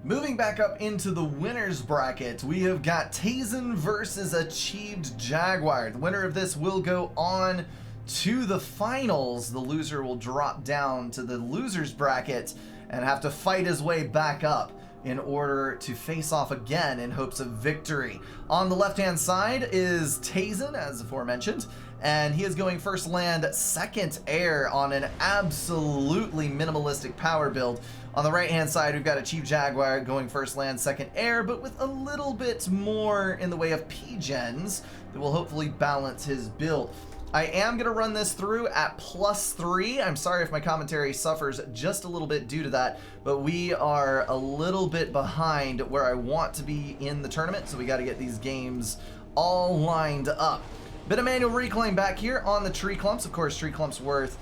Moving back up into the winners bracket, we have got Tazen versus Achieved Jaguar. The winner of this will go on to the finals. The loser will drop down to the losers bracket and have to fight his way back up in order to face off again in hopes of victory. On the left-hand side is Tazen, as aforementioned, and he is going first land, second air on an absolutely minimalistic power build. On the right-hand side, we've got Achieved Jaguar going first land, second air, but with a little bit more in the way of P-gens that will hopefully balance his build. I am going to run this through at +3. I'm sorry if my commentary suffers just a little bit due to that, but we are a little bit behind where I want to be in the tournament, so we got to get these games all lined up. Bit of manual reclaim back here on the tree clumps. Of course, tree clumps worth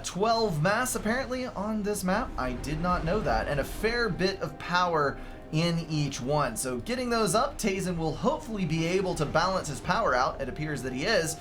12 mass apparently on this map. I did not know that, and a fair bit of power in each one. So getting those up, Tazen will hopefully be able to balance his power out. It appears that he is.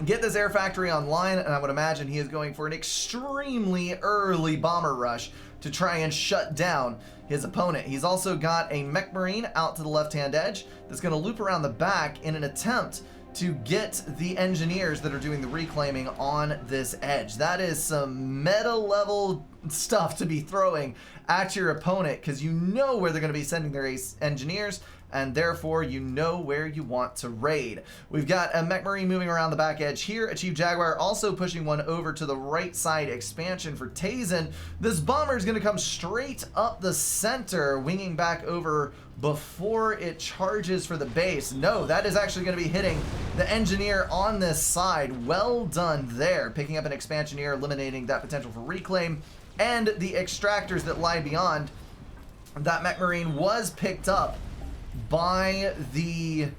Get this air factory online, and I would imagine he is going for an extremely early bomber rush to try and shut down his opponent. He's also got a mech marine out to the left-hand edge that's going to loop around the back in an attempt to get the engineers that are doing the reclaiming on this edge. That is some meta level stuff to be throwing at your opponent, because you know where they're going to be sending their engineers, and therefore you know where you want to raid. We've got a mech marine moving around the back edge here. Achieved Jaguar also pushing one over to the right side expansion for Tazen. This bomber is going to come straight up the center, winging back over before it charges for the base. No, that is actually going to be hitting the engineer on this side. Well done there, picking up an expansioneer, eliminating that potential for reclaim, and the extractors that lie beyond. That mech marine was picked up by the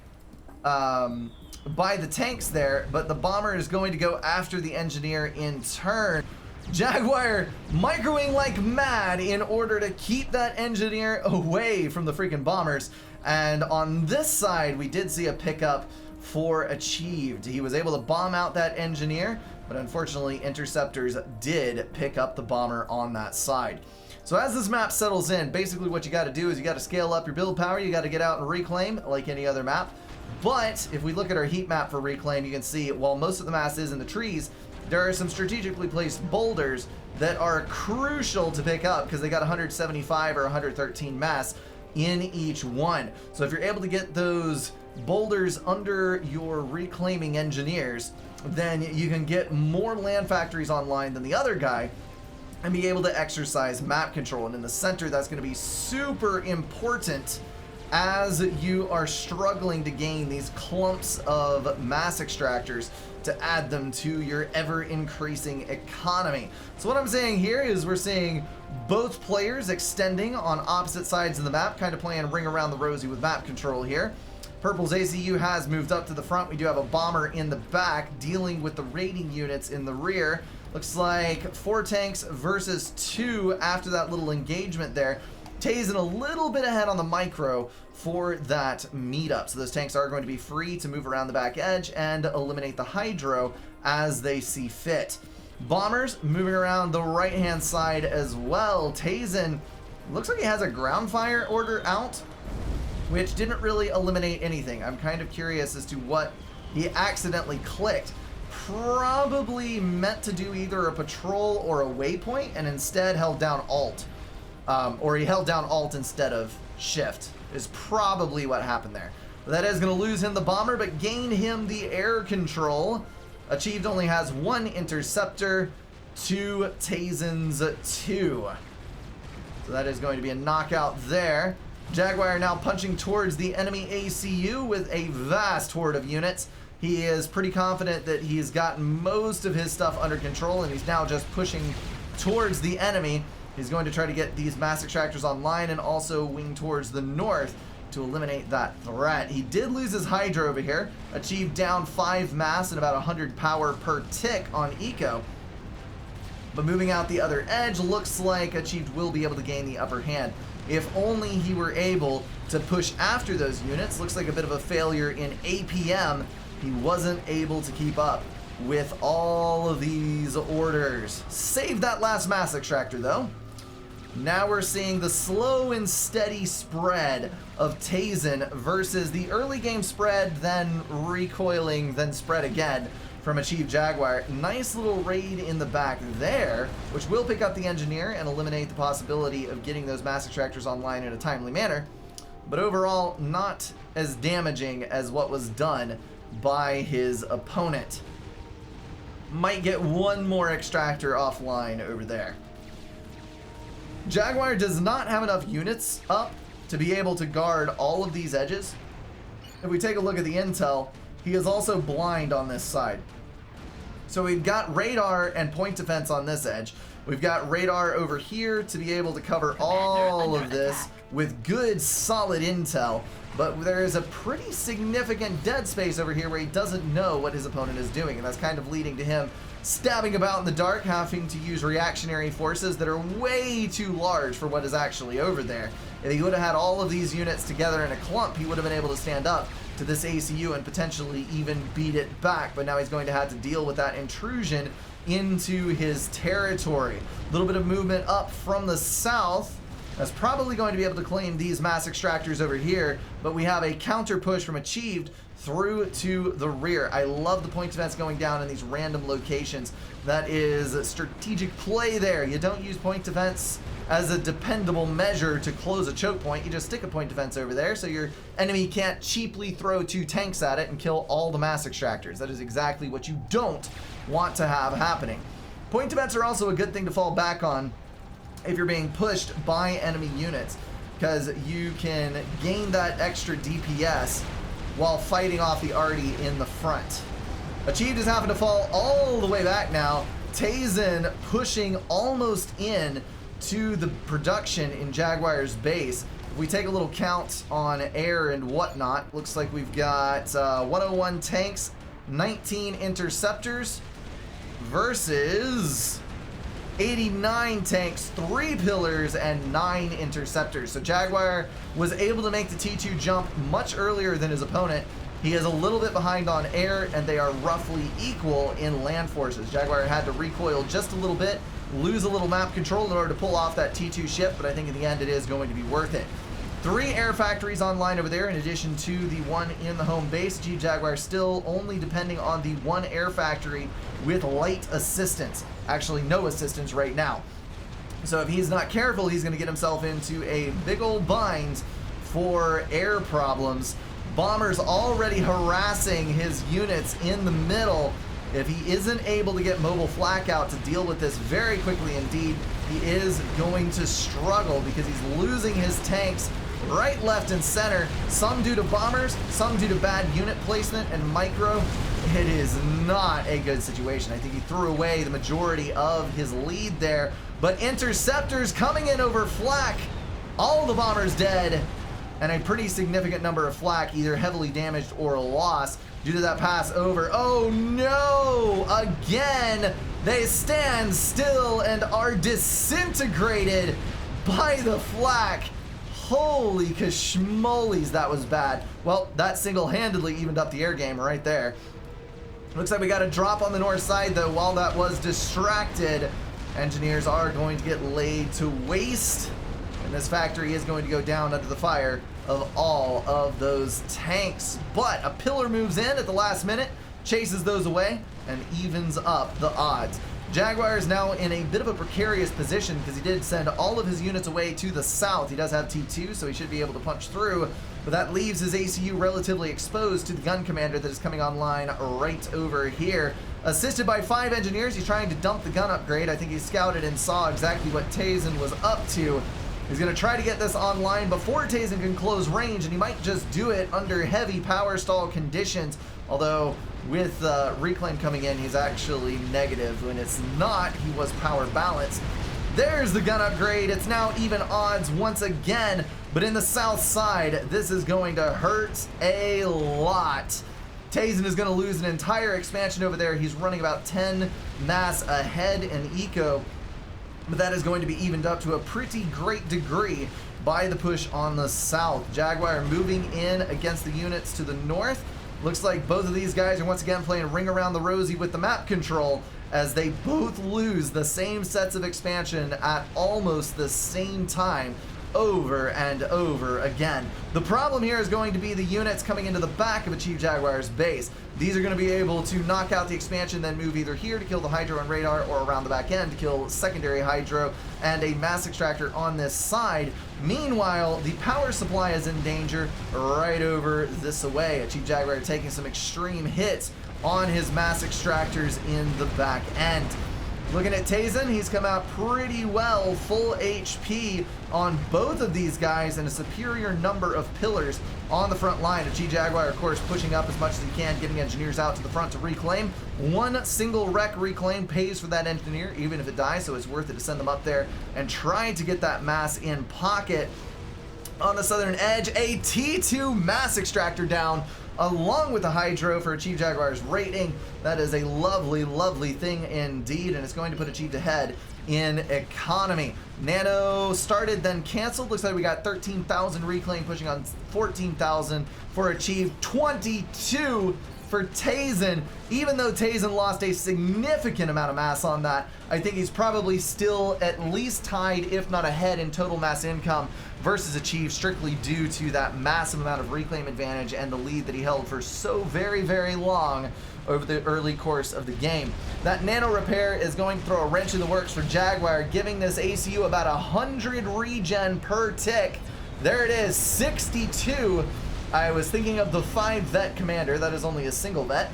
tanks there, but the bomber is going to go after the engineer in turn. Jaguar microwing like mad in order to keep that engineer away from the freaking bombers. And on this side, we did see a pickup for Achieved. He was able to bomb out that engineer, but unfortunately interceptors did pick up the bomber on that side. So as this map settles in, basically what you got to do is you got to scale up your build power. You got to get out and reclaim like any other map. But if we look at our heat map for reclaim, you can see while most of the mass is in the trees, there are some strategically placed boulders that are crucial to pick up because they got 175 or 113 mass in each one. So if you're able to get those boulders under your reclaiming engineers, then you can get more land factories online than the other guy and be able to exercise map control. And in the center, that's going to be super important as you are struggling to gain these clumps of mass extractors to add them to your ever-increasing economy. So what I'm saying here is we're seeing both players extending on opposite sides of the map, kind of playing ring around the rosy with map control here. Purple's ACU has moved up to the front. We do have a bomber in the back dealing with the raiding units in the rear. Looks like 4 tanks versus 2 after that little engagement there. Tazen a little bit ahead on the micro for that meetup. So those tanks are going to be free to move around the back edge and eliminate the hydro as they see fit. Bombers moving around the right-hand side as well. Tazen looks like he has a ground fire order out, which didn't really eliminate anything. I'm kind of curious as to what he accidentally clicked. Probably meant to do either a patrol or a waypoint and instead held down Alt. Or he held down Alt instead of Shift is probably what happened there. That is going to lose him the bomber, but gain him the air control. Achieved only has 1 interceptor to Tazen's 2. So that is going to be a knockout there. Jaguar now punching towards the enemy ACU with a vast horde of units. He is pretty confident that he's gotten most of his stuff under control, and he's now just pushing towards the enemy. He's going to try to get these mass extractors online and also wing towards the north to eliminate that threat. He did lose his hydro over here. Achieved down 5 mass and about 100 power per tick on eco. But moving out the other edge, looks like Achieved will be able to gain the upper hand. If only he were able to push after those units. Looks like a bit of a failure in APM. He wasn't able to keep up with all of these orders. Saved that last mass extractor though. Now we're seeing the slow and steady spread of Tazen versus the early game spread, then recoiling, then spread again from Achieve Jaguar. Nice little raid in the back there, which will pick up the engineer and eliminate the possibility of getting those mass extractors online in a timely manner. But overall, not as damaging as what was done by his opponent. Might get one more extractor offline over there. Jaguar does not have enough units up to be able to guard all of these edges. If we take a look at the intel, he is also blind on this side. So we've got radar and point defense on this edge. We've got radar over here to be able to cover all of this with good solid intel, but there is a pretty significant dead space over here where he doesn't know what his opponent is doing, and that's kind of leading to him stabbing about in the dark, having to use reactionary forces that are way too large for what is actually over there. If he would have had all of these units together in a clump, he would have been able to stand up to this ACU and potentially even beat it back, but now he's going to have to deal with that intrusion into his territory. A little bit of movement up from the south. That's probably going to be able to claim these mass extractors over here, but we have a counter push from Achieved through to the rear. I love the point defense going down in these random locations. That is a strategic play there. You don't use point defense as a dependable measure to close a choke point. You just stick a point defense over there so your enemy can't cheaply throw 2 tanks at it and kill all the mass extractors. That is exactly what you don't want to have happening. Point defense are also a good thing to fall back on if you're being pushed by enemy units, because you can gain that extra DPS while fighting off the arty in the front. Achieved is having to fall all the way back now. Tazen pushing almost in to the production in Jaguar's base. If we take a little count on air and whatnot, looks like we've got 101 tanks, 19 interceptors versus 89 tanks, 3 pillars, and 9 interceptors. So Jaguar was able to make the T2 jump much earlier than his opponent. He is a little bit behind on air, and they are roughly equal in land forces. Jaguar had to recoil just a little bit, lose a little map control in order to pull off that T2 ship, but I think in the end it is going to be worth it. 3 air factories online over there in addition to the one in the home base. G Jaguar still only depending on the 1 air factory with light assistance. Actually no assistance right now. So if he's not careful, he's going to get himself into a big old bind for air problems. Bombers already harassing his units in the middle. If he isn't able to get mobile flak out to deal with this very quickly indeed, he is going to struggle because he's losing his tanks right, left, and center. Some due to bombers, some due to bad unit placement and micro. It is not a good situation. I think he threw away the majority of his lead there. But interceptors coming in over flak. All the bombers dead. And a pretty significant number of flak either heavily damaged or lost due to that pass over. Oh no! Again, they stand still and are disintegrated by the flak. Holy kashmoles, that was bad. Well, that single-handedly evened up the air game right there. Looks like we got a drop on the north side, though. While that was distracted, engineers are going to get laid to waste, and this factory is going to go down under the fire of all of those tanks. But a pillar moves in at the last minute, chases those away, and evens up the odds. Jaguar is now in a bit of a precarious position because he did send all of his units away to the south. He does have T2, so he should be able to punch through, but that leaves his ACU relatively exposed to the gun commander that is coming online right over here. Assisted by 5 engineers, he's trying to dump the gun upgrade. I think he scouted and saw exactly what Tazen was up to. He's going to try to get this online before Tazen can close range, and he might just do it under heavy power stall conditions. Although, with Reclaim coming in, he's actually negative. When it's not, he was power balanced. There's the gun upgrade. It's now even odds once again. But in the south side, this is going to hurt a lot. Tazen is going to lose an entire expansion over there. He's running about 10 mass ahead in eco. But that is going to be evened up to a pretty great degree by the push on the south. Jaguar moving in against the units to the north. Looks like both of these guys are once again playing ring around the rosy with the map control as they both lose the same sets of expansion at almost the same time, over and over again. The problem here is going to be the units coming into the back of a Chief Jaguar's base. These are going to be able to knock out the expansion, then move either here to kill the Hydro and Radar, or around the back end to kill secondary Hydro and a Mass Extractor on this side. Meanwhile, the power supply is in danger right over this way. A Chief Jaguar taking some extreme hits on his Mass Extractors in the back end. Looking at Tazen, he's come out pretty well, full HP on both of these guys and a superior number of pillars on the front line. A Chief Jaguar, of course, pushing up as much as he can, getting engineers out to the front to reclaim. One single wreck reclaim pays for that engineer, even if it dies, so it's worth it to send them up there and try to get that mass in pocket. On the southern edge, a T2 Mass Extractor down, along with the Hydro for a Chief Jaguar's rating. That is a lovely, lovely thing indeed, and it's going to put a Chief ahead in economy. Nano started, then canceled. Looks like we got 13,000 reclaim, pushing on 14,000 for a Chief. 22 for Tazen. Even though Tazen lost a significant amount of mass on that, I think he's probably still at least tied, if not ahead, in total mass income versus a Chief, strictly due to that massive amount of reclaim advantage and the lead that he held for so very, very long over the early course of the game. That nano repair is going to throw a wrench in the works for Jaguar, giving this ACU about 100 regen per tick. There it is, 62. I was thinking of the 5 vet commander. That is only a single vet.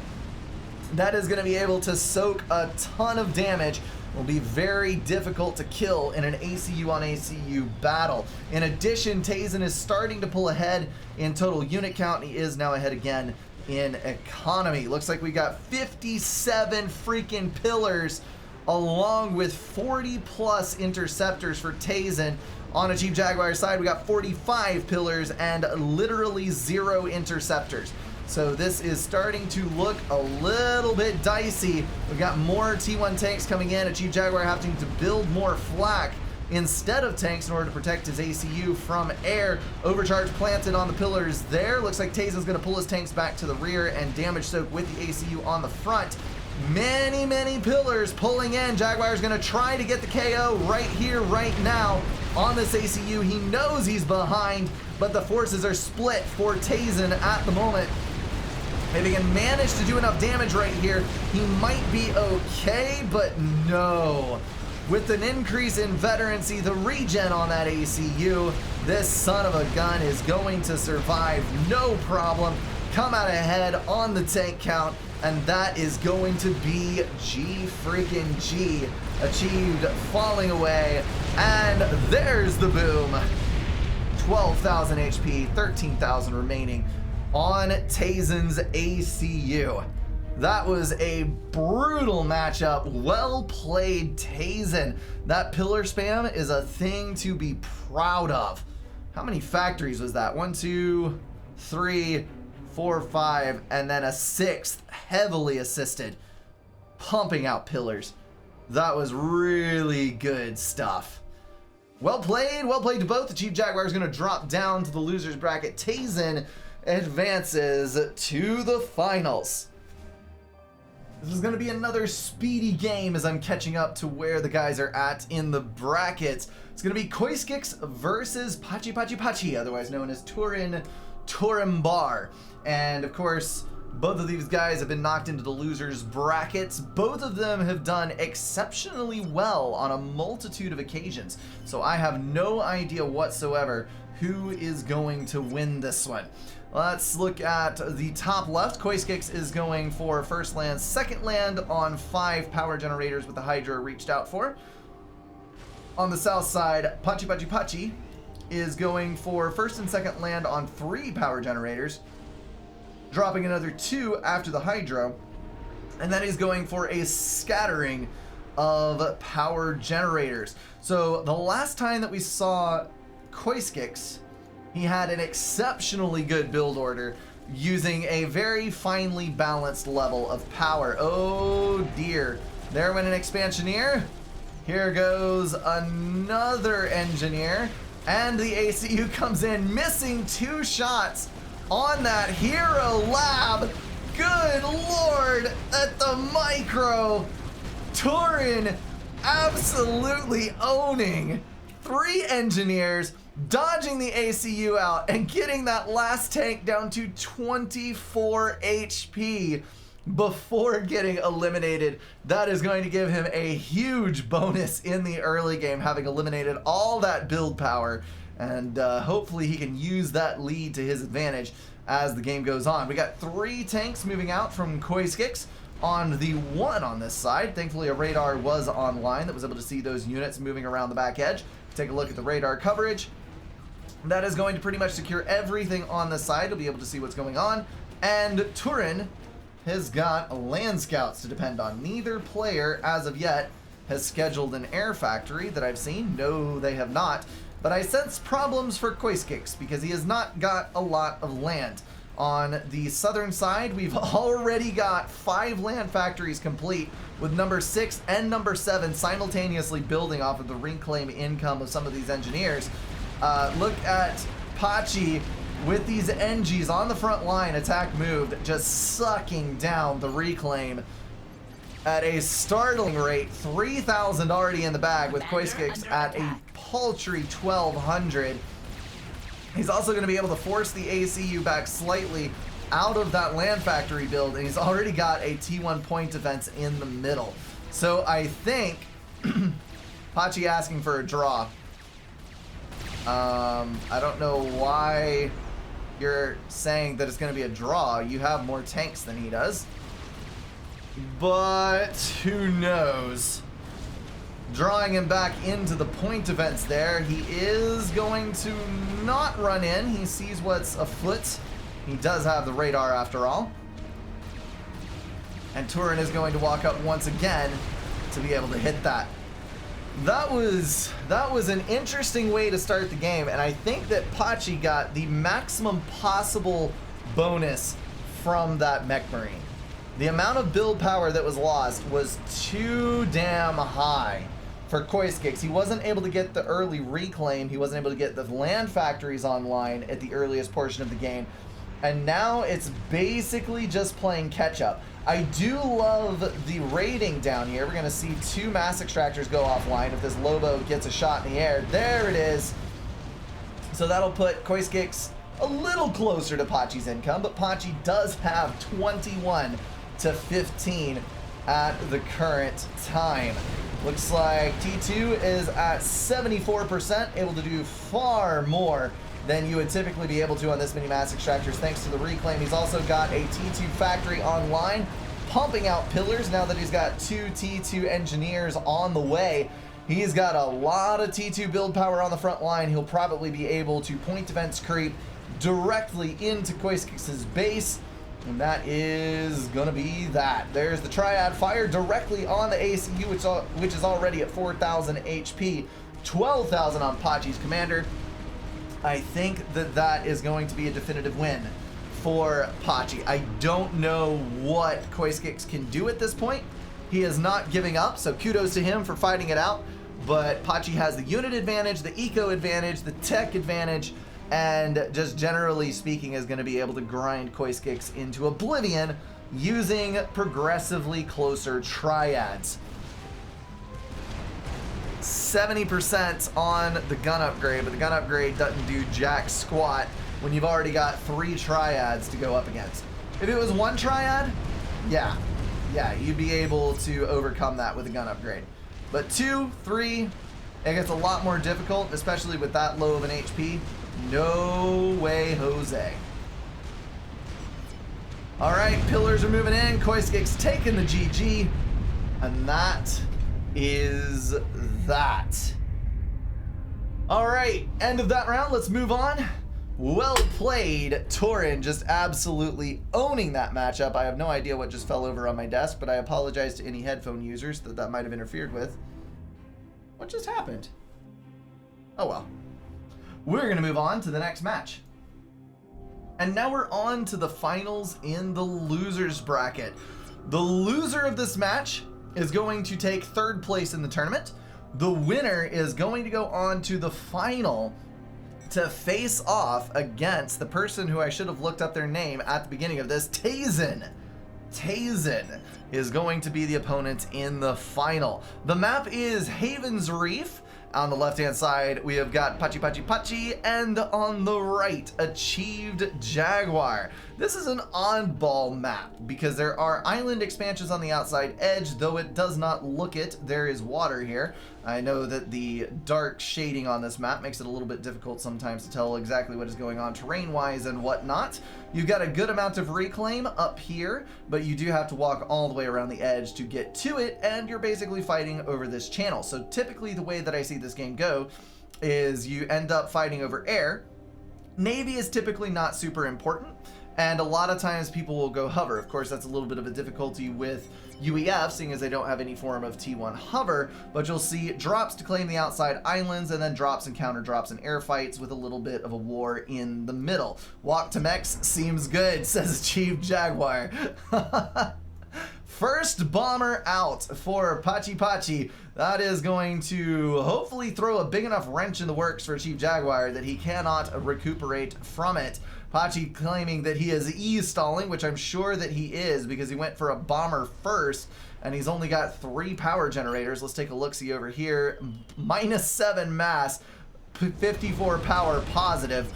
That is going to be able to soak a ton of damage. Will be very difficult to kill in an ACU on ACU battle. In addition, Tazen is starting to pull ahead in total unit count. He is now ahead again in economy. Looks like we got 57 freaking pillars along with 40 plus interceptors for Tazen. On a Chief Jaguar side, we got 45 pillars and literally 0 interceptors. So this is starting to look a little bit dicey. We've got more T1 tanks coming in. A Chief Jaguar having to build more flak instead of tanks in order to protect his ACU from air. Overcharge planted on the pillars there. Looks like Tazen's going to pull his tanks back to the rear and damage soak with the ACU on the front. Many, many pillars pulling in. Jaguar's going to try to get the KO right here, right now on this ACU. He knows he's behind, but the forces are split for Tazen at the moment. If he can manage to do enough damage right here, he might be okay, but no. With an increase in veterancy, the regen on that ACU, this son of a gun is going to survive no problem. Come out ahead on the tank count, and that is going to be G freaking G. Achieved, falling away, and there's the boom. 12,000 HP, 13,000 remaining on Tazen's ACU. That was a brutal matchup. Well played, Tazen. That pillar spam is a thing to be proud of. How many factories was that? 1, 2, 3, 4, 5, and then a 6th, heavily assisted, pumping out pillars. That was really good stuff. Well played to both. The Chief Jaguar is going to drop down to the losers bracket. Tazen advances to the finals. This is going to be another speedy game as I'm catching up to where the guys are at in the brackets. It's going to be Koiskix versus Pachi, otherwise known as Turimbar. And of course, both of these guys have been knocked into the losers brackets. Both of them have done exceptionally well on a multitude of occasions. So I have no idea whatsoever who is going to win this one. Let's look at the top left. Koiskix is going for first land, second land on 5 power generators with the Hydra reached out for. On the south side, Pachi is going for first and second land on 3 power generators, dropping another 2 after the Hydro, and then he's going for a scattering of power generators. So the last time that we saw Koiskix, he had an exceptionally good build order using a very finely balanced level of power. Oh dear. There went an expansioneer. Here goes another engineer. And the ACU comes in, missing 2 shots on that Hero Lab. Good lord, at the micro. Tourney absolutely owning 3 engineers, dodging the ACU out, and getting that last tank down to 24 HP before getting eliminated. That is going to give him a huge bonus in the early game, having eliminated all that build power, and hopefully he can use that lead to his advantage as the game goes on. We got 3 tanks moving out from koiskix on the 1 on this side. Thankfully a radar was online that was able to see those units moving around the back edge. Take a look at the radar coverage. That is going to pretty much secure everything on this side. You'll be able to see what's going on. And Tourney has got land scouts to depend on. Neither player, as of yet, has scheduled an air factory that I've seen. No, they have not. But I sense problems for koiskix because he has not got a lot of land. On the southern side, we've already got 5 land factories complete, with number 6 and number 7 simultaneously building off of the reclaim income of some of these engineers. Look at Pachi with these NGs on the front line, attack moved, just sucking down the reclaim at a startling rate. 3,000 already in the bag, with koiskix at a paltry 1,200. He's also going to be able to force the ACU back slightly out of that land factory build, and he's already got a T1 point defense in the middle. So I think Pachi asking for a draw. I don't know why you're saying that it's going to be a draw. You have more tanks than he does, but who knows? Drawing him back into the point defense there. He is going to not run in. He sees what's afoot. He does have the radar after all. And Tourney is going to walk up once again to be able to hit that. That was an interesting way to start the game, and I think that Pachi got the maximum possible bonus from that Mech Marine. The amount of build power that was lost was too damn high for koiskix. He wasn't able to get the early reclaim. He wasn't able to get the land factories online at the earliest portion of the game. And now it's basically just playing catch up. I do love the raiding down here. We're going to see 2 mass extractors go offline if this Lobo gets a shot in the air. There it is. So that'll put koiskix a little closer to Pachi's income, but Pachi does have 21 to 15 at the current time. Looks like T2 is at 74%, able to do far more than you would typically be able to on this many mass extractors thanks to the reclaim. He's also got a T2 factory online, pumping out pillars now that he's got 2 T2 engineers on the way. He's got a lot of T2 build power on the front line. He'll probably be able to point defense creep directly into koiskix's base. And that is gonna be that. There's the triad fire directly on the ACU, which is already at 4,000 HP, 12,000 on Pachi's commander. I think that that is going to be a definitive win for Pachi. I don't know what koiskix can do at this point. He is not giving up, so kudos to him for fighting it out. But Pachi has the unit advantage, the eco advantage, the tech advantage, and just generally speaking is going to be able to grind koiskix into oblivion using progressively closer triads. 70% on the gun upgrade, but the gun upgrade doesn't do jack squat when you've already got 3 triads to go up against. If it was 1 triad, yeah, you'd be able to overcome that with a gun upgrade. But 2, 3, it gets a lot more difficult, especially with that low of an HP. No way, Jose. All right, pillars are moving in. koiskix taking the GG, and that is that. All right, end of that round. Let's move on. Well played, Tourney, just absolutely owning that matchup. I have no idea what just fell over on my desk, but I apologize to any headphone users that might have interfered with. What just happened? Oh well. We're going to move on to the next match. And now we're on to the finals in the losers bracket. The loser of this match is going to take 3rd place in the tournament. The winner is going to go on to the final to face off against the person who I should have looked up their name at the beginning of this, Tazen. Tazen is going to be the opponent in the final. The map is Haven's Reef. On the left-hand side, we have got Pachi Pachi Pachi, and on the right, Achieved Jaguar. This is an oddball map because there are island expansions on the outside edge, though it does not look it. There is water here. I know that the dark shading on this map makes it a little bit difficult sometimes to tell exactly what is going on terrain-wise and whatnot. You've got a good amount of reclaim up here, but you do have to walk all the way around the edge to get to it, and you're basically fighting over this channel. So typically the way that I see this game go is you end up fighting over air. Navy is typically not super important, and a lot of times people will go hover. Of course, that's a little bit of a difficulty with UEF, seeing as they don't have any form of T1 hover, but you'll see drops to claim the outside islands, and then drops and counter drops and air fights with a little bit of a war in the middle. Walk to mechs seems good, says Achieved Jaguar. First bomber out for Pachi Pachi. That is going to hopefully throw a big enough wrench in the works for Achieved Jaguar that he cannot recuperate from it. Pachi claiming that he is E-stalling, which I'm sure that he is because he went for a bomber first and he's only got 3 power generators. Let's take a look-see over here. -7 mass, 54 power positive.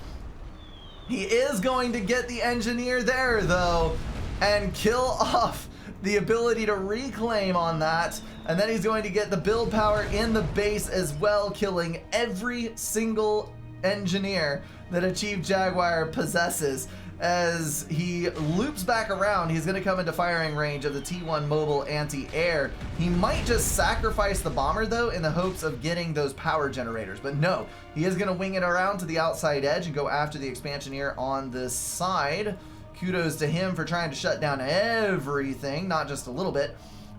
He is going to get the engineer there though and kill off the ability to reclaim on that, and then he's going to get the build power in the base as well, killing every single engineer that Achieved Jaguar possesses. As he loops back around, he's going to come into firing range of the T1 mobile anti-air. He might just sacrifice the bomber though in the hopes of getting those power generators, but no, he is going to wing it around to the outside edge and go after the expansioneer on this side. Kudos to him for trying to shut down everything, not just a little bit.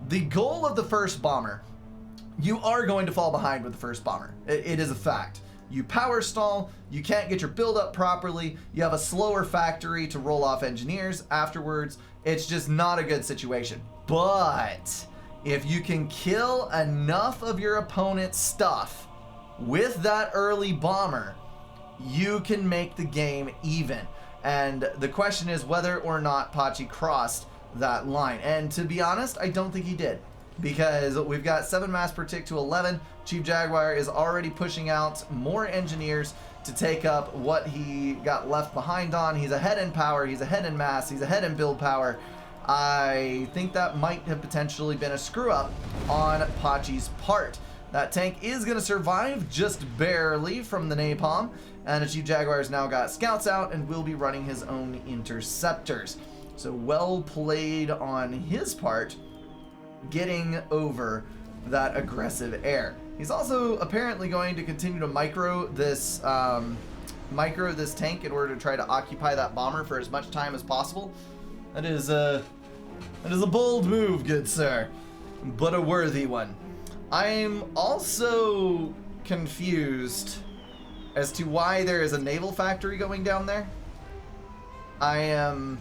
The goal of the first bomber, you are going to fall behind with the first bomber. It is a fact. You power stall, you can't get your build up properly, you have a slower factory to roll off engineers afterwards. It's just not a good situation. But if you can kill enough of your opponent's stuff with that early bomber, you can make the game even. And the question is whether or not Pachi crossed that line. And to be honest, I don't think he did. Because we've got 7 mass per tick to 11. Chief Jaguar is already pushing out more engineers to take up what he got left behind on. He's ahead in power, he's ahead in mass, he's ahead in build power. I think that might have potentially been a screw up on Pachi's part. That tank is going to survive just barely from the napalm, and Achieved Jaguar's now got scouts out and will be running his own interceptors. So well played on his part, getting over that aggressive air. He's also apparently going to continue to micro this tank in order to try to occupy that bomber for as much time as possible. That is a bold move, good sir, but a worthy one. I'm also confused as to why there is a naval factory going down there. I am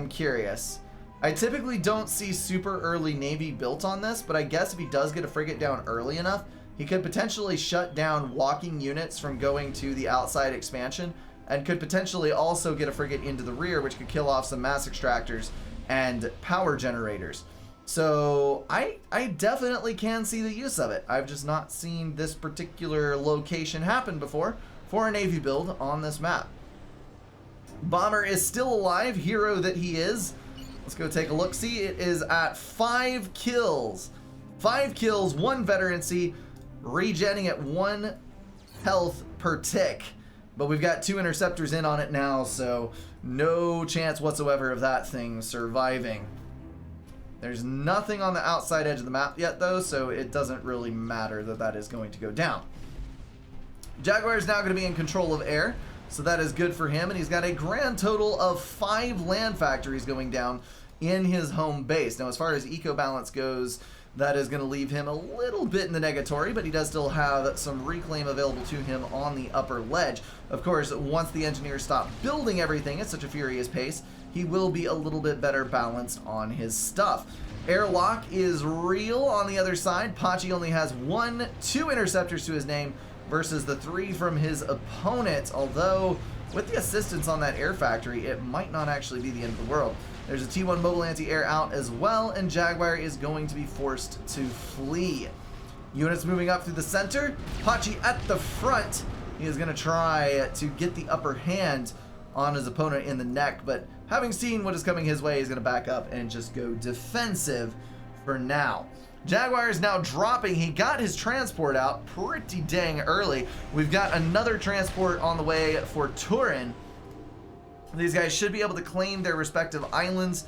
curious. I typically don't see super early Navy built on this, but I guess if he does get a frigate down early enough, he could potentially shut down walking units from going to the outside expansion, and could potentially also get a frigate into the rear, which could kill off some mass extractors and power generators. So I definitely can see the use of it. I've just not seen this particular location happen before for a Navy build on this map. Bomber is still alive, hero that he is. Let's go take a look. See, it is at 5 kills. 5 kills, 1 veterancy, regenning at 1 health per tick. But we've got 2 interceptors in on it now, so no chance whatsoever of that thing surviving. There's nothing on the outside edge of the map yet, though, so it doesn't really matter that that is going to go down. Jaguar is now going to be in control of air, so that is good for him, and he's got a grand total of 5 land factories going down in his home base. Now, as far as eco balance goes, that is going to leave him a little bit in the negatory, but he does still have some reclaim available to him on the upper ledge. Of course, once the engineers stop building everything at such a furious pace, he will be a little bit better balanced on his stuff. Airlock is real on the other side. Pachi only has 2 interceptors to his name, versus the 3 from his opponent, although with the assistance on that air factory, it might not actually be the end of the world. There's a T1 mobile anti-air out as well, and Jaguar is going to be forced to flee. Units moving up through the center. Pachi at the front. He is going to try to get the upper hand on his opponent in the neck, but having seen what is coming his way, he's going to back up and just go defensive for now. Jaguar is now dropping. He got his transport out pretty dang early. We've got another transport on the way for Tourney. These guys should be able to claim their respective islands.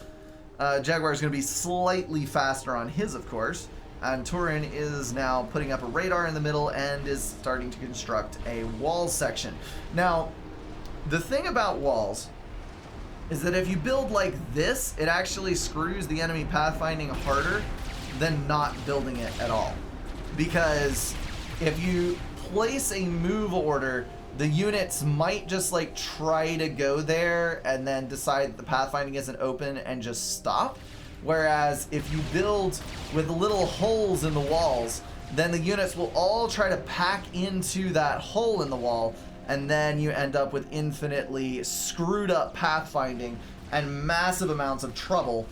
Jaguar is going to be slightly faster on his, of course. And Tourney is now putting up a radar in the middle and is starting to construct a wall section. Now, the thing about walls is that if you build like this, it actually screws the enemy pathfinding harder than not building it at all. Because if you place a move order, the units might just like try to go there and then decide the pathfinding isn't open and just stop. Whereas if you build with little holes in the walls, then the units will all try to pack into that hole in the wall, and then you end up with infinitely screwed up pathfinding and massive amounts of trouble,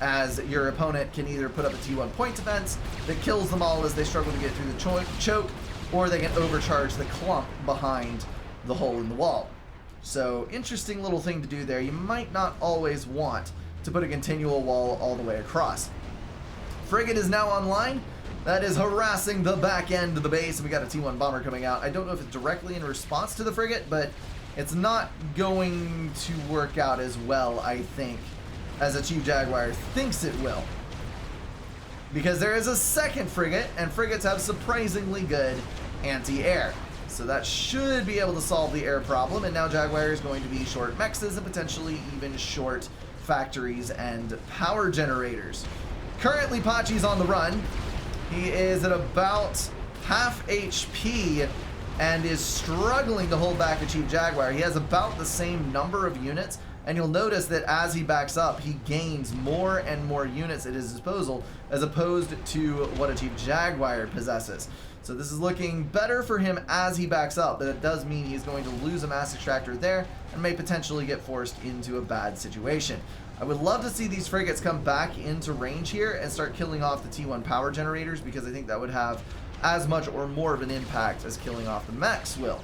as your opponent can either put up a T1 point defense that kills them all as they struggle to get through the choke, or they can overcharge the clump behind the hole in the wall. So, interesting little thing to do there. You might not always want to put a continual wall all the way across. Frigate is now online. That is harassing the back end of the base, and we got a T1 bomber coming out. I don't know if it's directly in response to the frigate, but it's not going to work out as well, I think, as a Chief Jaguar thinks it will. Because there is a second frigate, and frigates have surprisingly good anti-air. So that should be able to solve the air problem, and now Jaguar is going to be short mexes and potentially even short factories and power generators. Currently, Pachi's on the run. He is at about half HP and is struggling to hold back the Chief Jaguar. He has about the same number of units, and you'll notice that as he backs up, he gains more and more units at his disposal as opposed to what a Chief Jaguar possesses. So this is looking better for him as he backs up, but it does mean he's going to lose a mass extractor there and may potentially get forced into a bad situation. I would love to see these frigates come back into range here and start killing off the T1 power generators, because I think that would have as much or more of an impact as killing off the mechs will.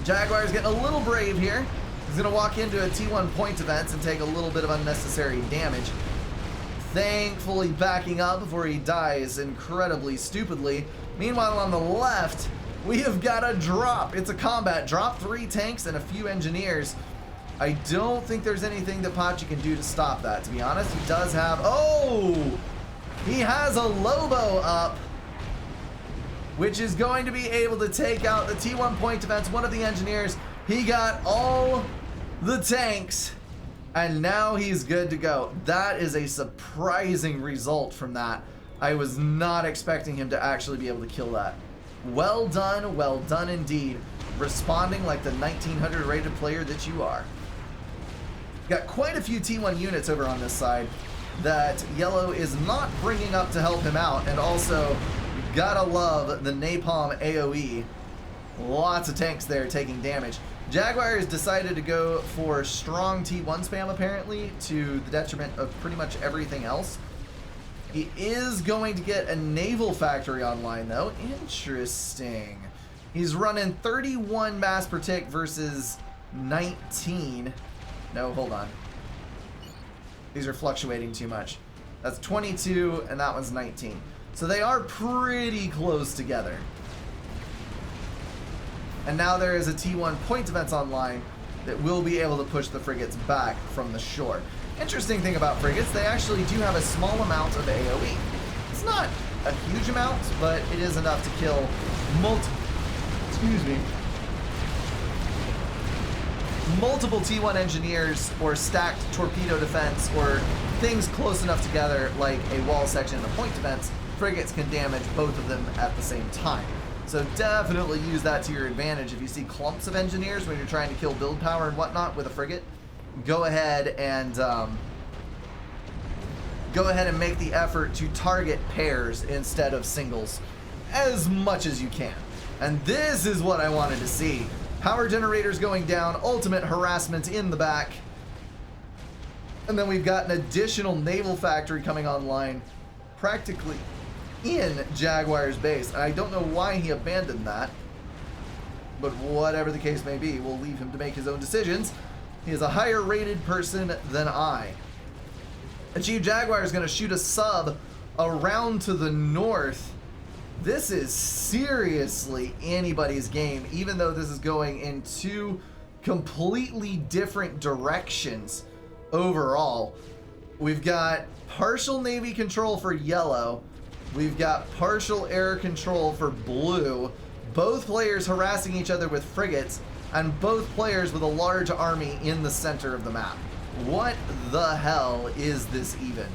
Jaguar's getting a little brave here. He's going to walk into a T1 point defense and take a little bit of unnecessary damage. Thankfully backing up before he dies incredibly stupidly. Meanwhile, on the left, we have got a drop. It's a combat drop, 3 tanks and a few engineers. I don't think there's anything that Pachi can do to stop that, to be honest. He does have... Oh! He has a Lobo up, which is going to be able to take out the T1 point defense, one of the engineers. He got all the tanks, and now he's good to go. That is a surprising result from that. I was not expecting him to actually be able to kill that. Well done indeed. Responding like the 1900 rated player that you are. Got quite a few T1 units over on this side that Yellow is not bringing up to help him out, and also gotta love the Napalm AoE. Lots of tanks there taking damage. Jaguar has decided to go for strong T1 spam, apparently, to the detriment of pretty much everything else. He is going to get a naval factory online, though. Interesting. He's running 31 mass per tick versus 19. No, hold on. These are fluctuating too much. That's 22, and that one's 19. So they are pretty close together. And now there is a T1 point defense online that will be able to push the frigates back from the shore. Interesting thing about frigates, they actually do have a small amount of AoE. It's not a huge amount, but it is enough to kill multiple T1 engineers or stacked torpedo defense or things close enough together like a wall section and a point defense. Frigates can damage both of them at the same time. So definitely use that to your advantage. If you see clumps of engineers when you're trying to kill build power and whatnot with a frigate, go ahead and make the effort to target pairs instead of singles. as much as you can. And this is what I wanted to see. Power generators going down, ultimate harassment in the back. And then we've got an additional naval factory coming online practically in Jaguar's base. And I don't know why he abandoned that, but whatever the case may be, we'll leave him to make his own decisions. He is a higher rated person than I. Chief Jaguar is going to shoot a sub around to the north. This is seriously anybody's game, even though this is going in two completely different directions overall. We've got partial Navy control for yellow. We've got partial air control for blue. Both players harassing each other with frigates, and both players with a large army in the center of the map. What the hell is this even?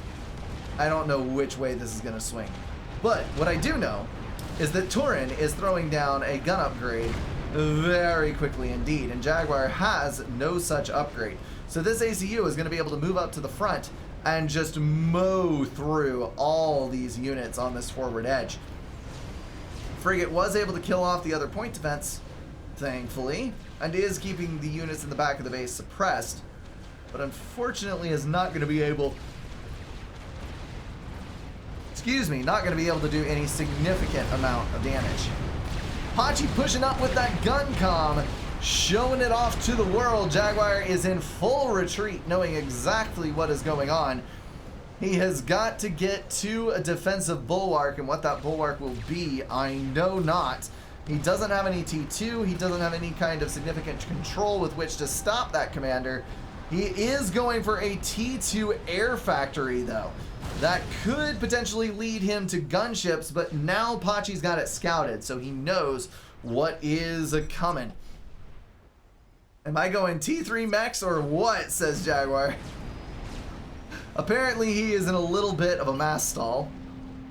I don't know which way this is going to swing. But what I do know is that Tourney is throwing down a gun upgrade very quickly indeed, and Jaguar has no such upgrade. So this ACU is going to be able to move up to the front and just mow through all these units on this forward edge. Frigate was able to kill off the other point defense, thankfully, and is keeping the units in the back of the base suppressed, but unfortunately is not going to be able, not going to be able to do any significant amount of damage. Pachi pushing up with that gun comm, showing it off to the world. Jaguar is in full retreat, knowing exactly what is going on. He has got to get to a defensive bulwark, and what that bulwark will be, I know not. He doesn't have any T2, he doesn't have any kind of significant control with which to stop that commander. He is going for a T2 air factory though. That could potentially lead him to gunships, but now Pachi's got it scouted, so he knows what is coming. Am I going T3 mechs or what, says Jaguar. Apparently he is in a little bit of a mass stall.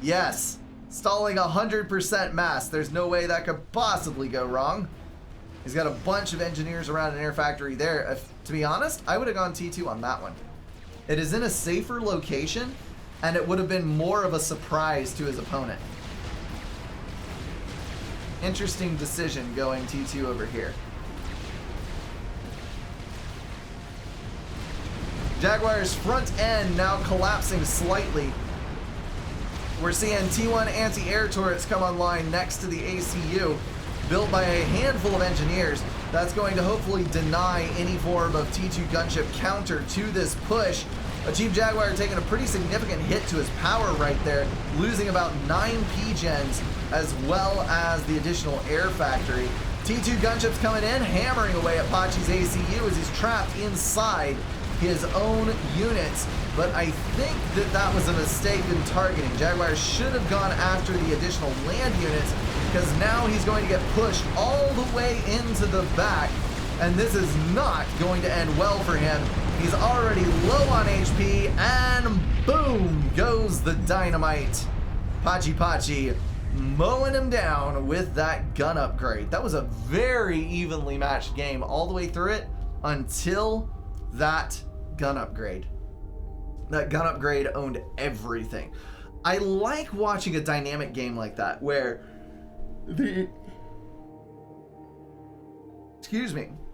Yes, stalling 100% mass. There's no way that could possibly go wrong. He's got a bunch of engineers around an air factory there. To be honest, I would have gone T2 on that one. It is in a safer location, and it would have been more of a surprise to his opponent. Interesting decision going T2 over here. Jaguar's front end now collapsing slightly. We're seeing T1 anti-air turrets come online next to the ACU, built by a handful of engineers. That's going to hopefully deny any form of T2 gunship counter to this push. Chief Jaguar taking a pretty significant hit to his power right there, losing about 9 P-gens as well as the additional air factory. T2 gunships coming in, hammering away at Pachi's ACU as he's trapped inside his own units, but I think that that was a mistake in targeting. Jaguar should have gone after the additional land units, because now he's going to get pushed all the way into the back, and this is not going to end well for him. He's already low on HP, and boom goes the dynamite. Pachi mowing him down with that gun upgrade. That was a very evenly matched game all the way through it until that gun upgrade. That gun upgrade owned everything. I like watching a dynamic game like that where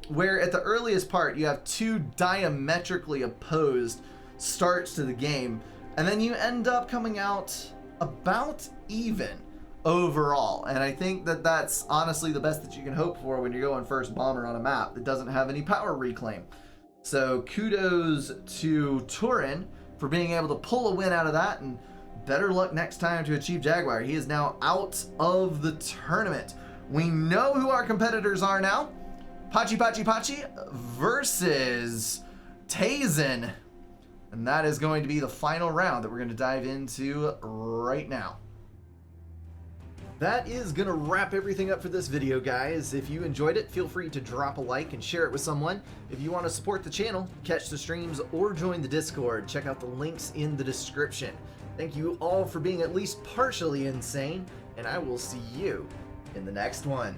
where at the earliest part you have two diametrically opposed starts to the game, and then you end up coming out about even overall. And I think that that's honestly the best that you can hope for when you're going first bomber on a map that doesn't have any power reclaim. So kudos to Tourney for being able to pull a win out of that, and better luck next time to achieve Jaguar. He is now out of the tournament. We know who our competitors are now. Pachi versus Tazen. And that is going to be the final round that we're going to dive into right now. That is going to wrap everything up for this video, guys. If you enjoyed it, feel free to drop a like and share it with someone. If you want to support the channel, catch the streams, or join the Discord, check out the links in the description. Thank you all for being at least partially insane, and I will see you in the next one.